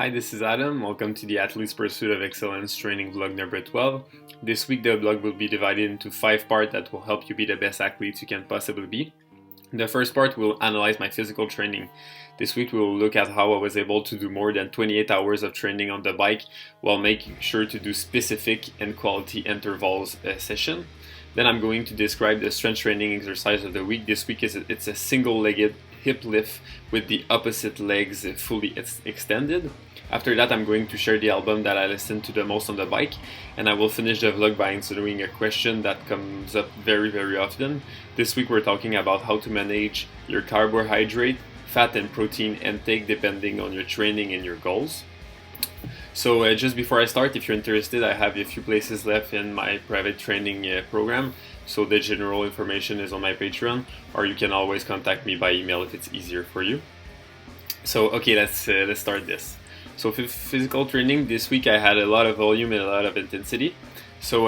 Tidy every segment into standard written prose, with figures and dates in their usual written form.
Hi, this is Adam. Welcome to the Athlete's Pursuit of Excellence training vlog number 12. This week the vlog will be divided into 5 parts that will help you be the best athlete you can possibly be. The first part will analyze my physical training. This week we will look at how I was able to do more than 28 hours of training on the bike while making sure to do specific and quality intervals session. Then I'm going to describe the strength training exercise of the week. This week it's a single-legged hip lift with the opposite legs fully extended. After that, I'm going to share the album that I listen to the most on the bike, and I will finish the vlog by answering a question that comes up very often. This week we're talking about how to manage your carbohydrate, fat and protein intake depending on your training and your goals. So just before I start, if you're interested, I have a few places left in my private training program. So the general information is on my Patreon, or you can always contact me by email if it's easier for you. So okay, let's start this. So physical training, this week I had a lot of volume and a lot of intensity. So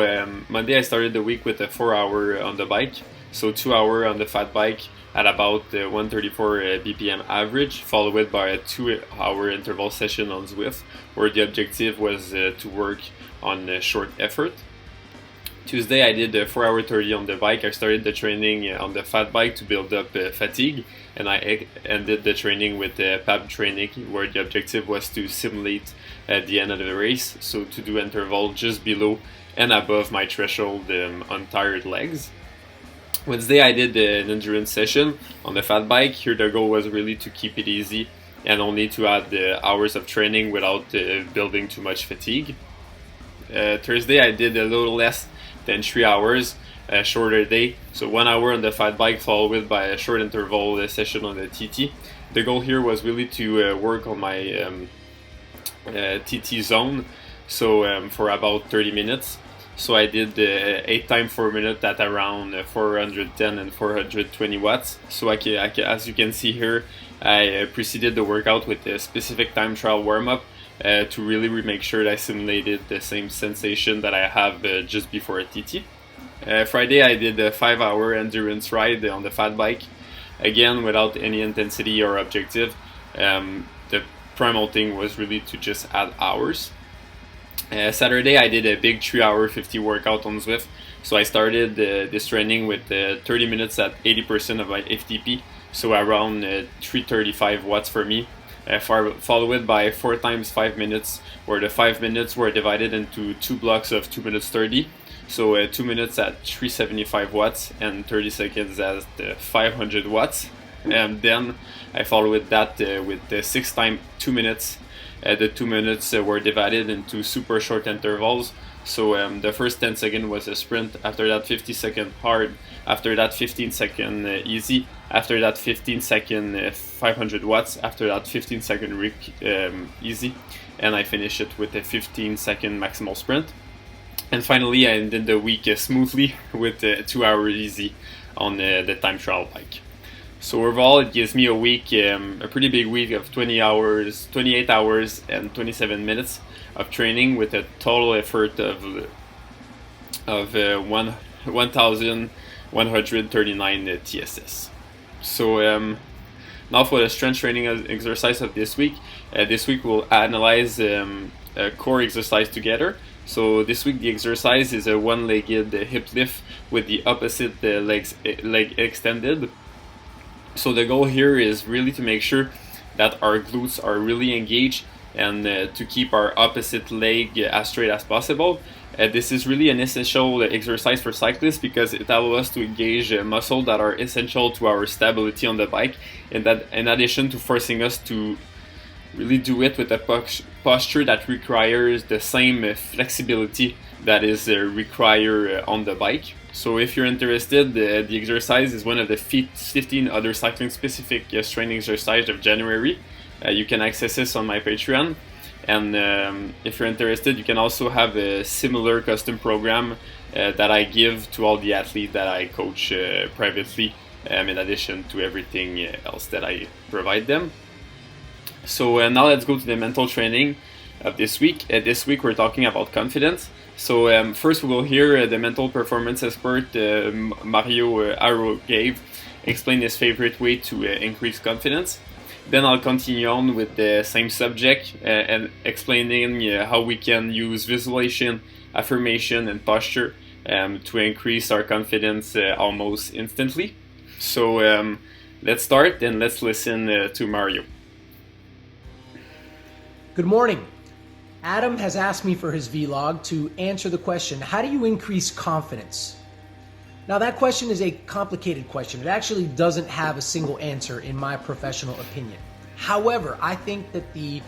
Monday I started the week with a 4-hour on the bike, so 2 hour on the fat bike at about 134 BPM average, followed by a 2-hour interval session on Zwift, where the objective was to work on short effort. Tuesday I did a 4 hour 30 on the bike. I started the training on the fat bike to build up fatigue, and I ended the training with PAB training, where the objective was to simulate the end of the race, so to do interval just below and above my threshold on tired legs. Wednesday I did an endurance session on the fat bike. Here the goal was really to keep it easy and only to add hours of training without building too much fatigue. Thursday I did a little less than 3 hours, a shorter day, so 1 hour on the fat bike followed by a short interval session on the TT. The goal here was really to work on my TT zone, so for about 30 minutes. So I did 8 times 4 minutes at around 410 and 420 watts. So as you can see here, I preceded the workout with a specific time trial warm-up to really make sure that I simulated the same sensation that I have just before a TT. Friday I did a 5-hour endurance ride on the fat bike, again without any intensity or objective. The primal thing was really to just add hours. Saturday I did a big 3-hour 50 workout on Zwift. So I started this training with 30 minutes at 80% of my FTP, so around 335 watts for me, followed by 4 times 5 minutes, where the 5 minutes were divided into 2 blocks of 2 minutes 30. So 2 minutes at 375 watts and 30 seconds at 500 watts. And then I followed that with 6 times 2 minutes. The 2 minutes were divided into super short intervals. So the first 10 seconds was a sprint, after that 50 second hard, after that 15 second easy, after that 15 second 500 watts, after that 15 second easy, and I finished it with a 15 second maximal sprint. And finally I ended the week smoothly with a 2-hour easy on the time trial bike. So overall, it gives me a week, a pretty big week of 28 hours and 27 minutes of training with a total effort of 1,139 TSS. So now for the strength training exercise of this week. This week we'll analyze a core exercise together. So this week the exercise is a one-legged hip lift with the opposite leg extended. So the goal here is really to make sure that our glutes are really engaged and to keep our opposite leg as straight as possible. This is really an essential exercise for cyclists because it allows us to engage muscles that are essential to our stability on the bike, and that in addition to forcing us to really do it with a posture that requires the same flexibility that is required on the bike. So if you're interested, the exercise is one of the 15 other cycling specific strength exercises of January. You can access this on my Patreon, and if you're interested, you can also have a similar custom program that I give to all the athletes that I coach privately, in addition to everything else that I provide them. So now let's go to the mental training of this week. This week we're talking about confidence. So first we will hear the mental performance expert Mario Arroyave explain his favorite way to increase confidence. Then I'll continue on with the same subject and explaining how we can use visualization, affirmation, and posture to increase our confidence almost instantly. So let's start and let's listen to Mario. Good morning. Adam has asked me for his vlog to answer the question, how do you increase confidence? Now that question is a complicated question. It actually doesn't have a single answer in my professional opinion. However, I think that the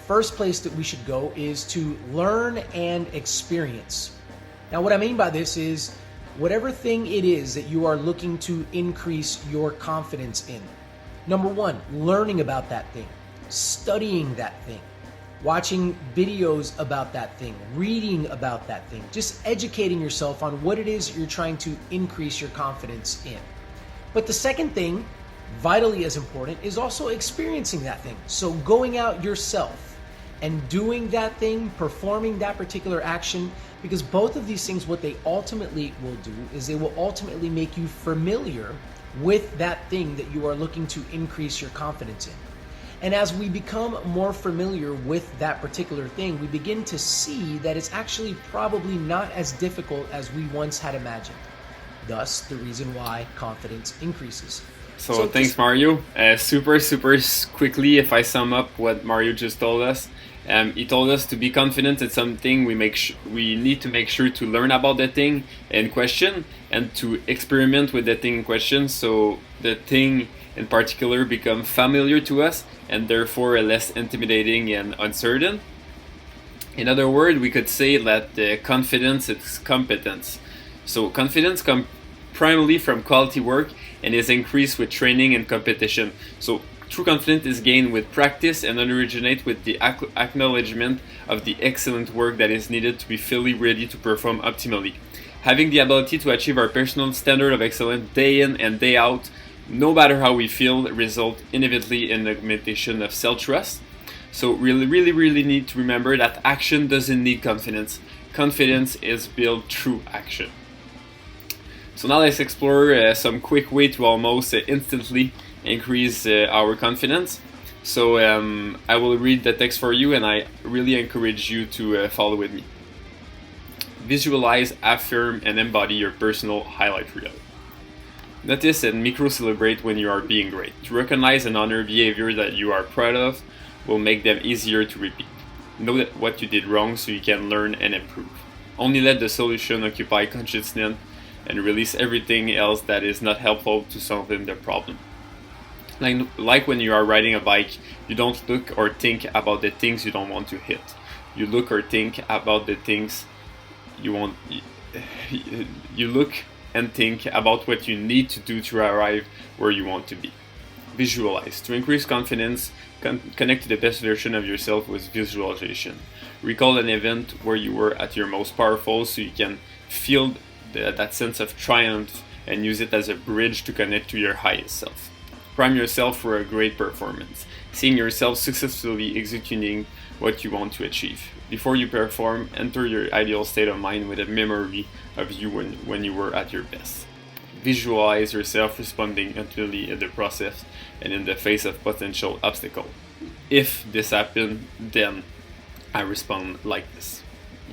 first place that we should go is to learn and experience. Now what I mean by this is whatever thing it is that you are looking to increase your confidence in. Number one, learning about that thing, studying that thing, watching videos about that thing, reading about that thing, just educating yourself on what it is you're trying to increase your confidence in. But the second thing, vitally as important, is also experiencing that thing. So going out yourself and doing that thing, performing that particular action, because both of these things, what they ultimately will do is they will ultimately make you familiar with that thing that you are looking to increase your confidence in. And as we become more familiar with that particular thing, we begin to see that it's actually probably not as difficult as we once had imagined. Thus, the reason why confidence increases. So thanks, Mario. Super quickly, if I sum up what Mario just told us, he told us to be confident in something, we need to make sure to learn about the thing in question and to experiment with the thing in question, so the thing in particular become familiar to us and therefore less intimidating and uncertain. In other words, we could say that the confidence is competence. So confidence comes primarily from quality work and is increased with training and competition. So true confidence is gained with practice and originate with the acknowledgement of the excellent work that is needed to be fully ready to perform optimally. Having the ability to achieve our personal standard of excellence day in and day out, no matter how we feel, result inevitably in augmentation of self-trust. So really need to remember that action doesn't need confidence. Confidence is built through action. So now let's explore some quick way to almost instantly increase our confidence. So I will read the text for you and I really encourage you to follow with me. Visualize, affirm, and embody your personal highlight reel. Notice and micro-celebrate when you are being great. To recognize and honor behavior that you are proud of will make them easier to repeat. Know that what you did wrong so you can learn and improve. Only let the solution occupy consciousness and release everything else that is not helpful to solving the problem. Like when you are riding a bike, you don't look or think about the things you don't want to hit. You look or think about the things you want. You look and think about what you need to do to arrive where you want to be. Visualize. To increase confidence, connect to the best version of yourself with visualization. Recall an event where you were at your most powerful so you can feel that sense of triumph and use it as a bridge to connect to your highest self. Prime yourself for a great performance, seeing yourself successfully executing what you want to achieve. Before you perform, enter your ideal state of mind with a memory of you when you were at your best. Visualize yourself responding utterly in the process and in the face of potential obstacle. If this happened, then I respond like this.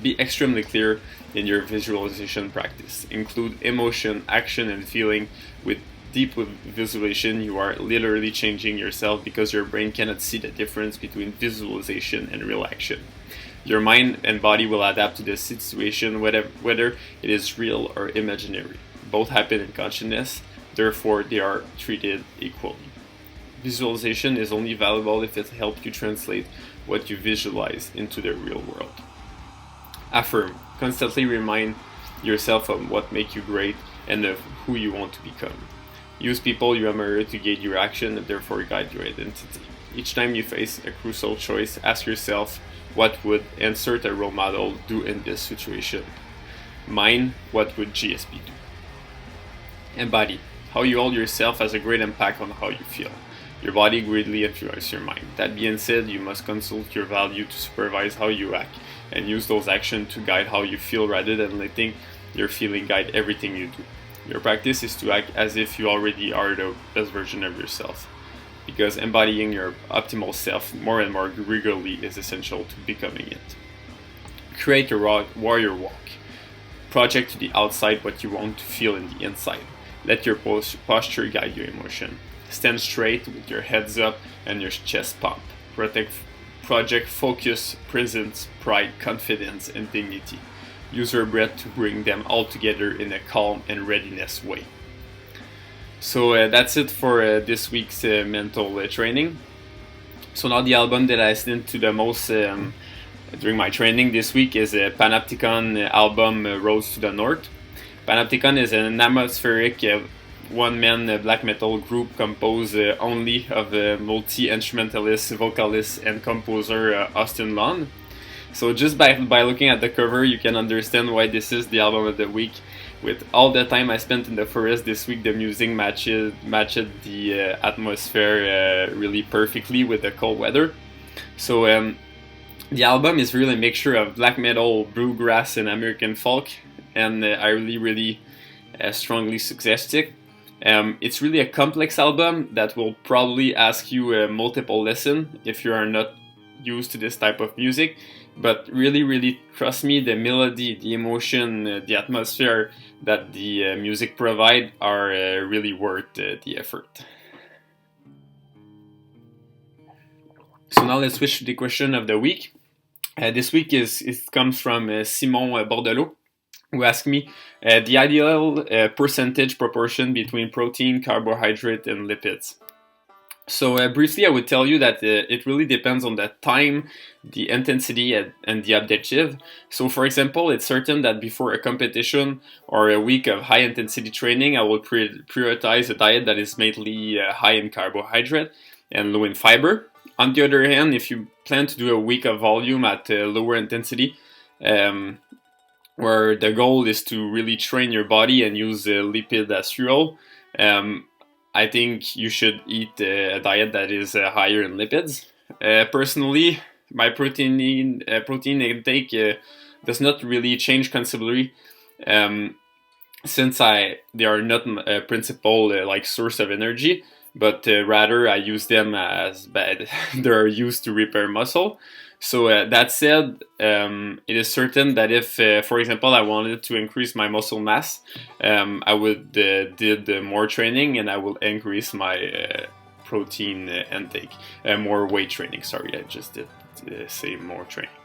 Be extremely clear in your visualization practice. Include emotion, action, and feeling. With deep visualization, you are literally changing yourself because your brain cannot see the difference between visualization and real action. Your mind and body will adapt to the situation whether it is real or imaginary. Both happen in consciousness, therefore they are treated equally. Visualization is only valuable if it helps you translate what you visualize into the real world. Affirm. Constantly remind yourself of what makes you great and of who you want to become. Use people you admire to guide your action and therefore guide your identity. Each time you face a crucial choice, ask yourself, what would insert a role model do in this situation? Mine, what would GSP do? Embody. How you hold yourself has a great impact on how you feel. Your body greatly influences your mind. That being said, you must consult your value to supervise how you act and use those actions to guide how you feel rather than letting your feeling guide everything you do. Your practice is to act as if you already are the best version of yourself. because embodying your optimal self more and more regularly is essential to becoming it. Create a warrior walk. Project to the outside what you want to feel in the inside. Let your posture guide your emotion. Stand straight with your heads up and your chest pump. Project focus, presence, pride, confidence, and dignity. Use your breath to bring them all together in a calm and readiness way. So that's it for this week's mental training. So now the album that I listened to the most during my training this week is a Panopticon album, Roads to the North. Panopticon is an atmospheric one-man black metal group composed only of multi-instrumentalist, vocalist, and composer Austin Lund. So just by looking at the cover, you can understand why this is the album of the week. With all the time I spent in the forest this week, the music matched the atmosphere really perfectly with the cold weather. So the album is really a mixture of black metal, bluegrass, and American folk, and I really strongly suggest it. It's really a complex album that will probably ask you multiple listen if you are not used to this type of music, but really trust me, the melody, the emotion, the atmosphere that the music provide are really worth the effort. So now let's switch to the question of the week. This week it comes from Simon Bordelot, who asked me the ideal percentage proportion between protein, carbohydrate, and lipids. So briefly, I would tell you that it really depends on the time, the intensity, and the objective. So for example, it's certain that before a competition or a week of high-intensity training, I will prioritize a diet that is mainly high in carbohydrate and low in fiber. On the other hand, if you plan to do a week of volume at lower intensity, where the goal is to really train your body and use lipid as fuel, I think you should eat a diet that is higher in lipids. Personally, my protein intake does not really change considerably, since they are not a principal like source of energy, but rather I use them as they are used to repair muscle. So that said, it is certain that if, for example, I wanted to increase my muscle mass, I would did more training and I will increase my protein intake, more weight training. Sorry, I just did say more training.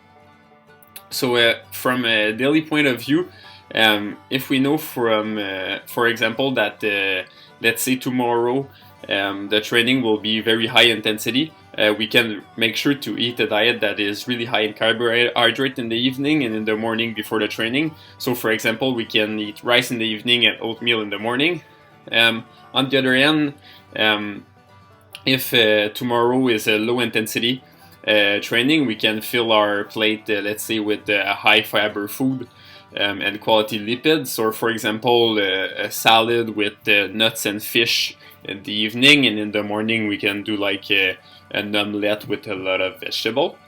So from a daily point of view, if we know from, for example, that let's say tomorrow the training will be very high intensity, we can make sure to eat a diet that is really high in carbohydrate in the evening and in the morning before the training. So for example, we can eat rice in the evening and oatmeal in the morning. On the other hand, if tomorrow is a low intensity training, we can fill our plate, let's say, with high fiber food and quality lipids, or for example a salad with nuts and fish in the evening, and in the morning we can do like an omelette with a lot of vegetable.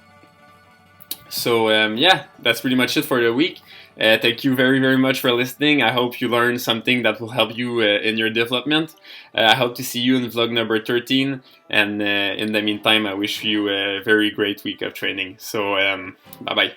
So yeah, that's pretty much it for the week. Thank you very much for listening. I hope you learned something that will help you in your development. I hope to see you in vlog number 13, and in the meantime I wish you a very great week of training. So bye bye.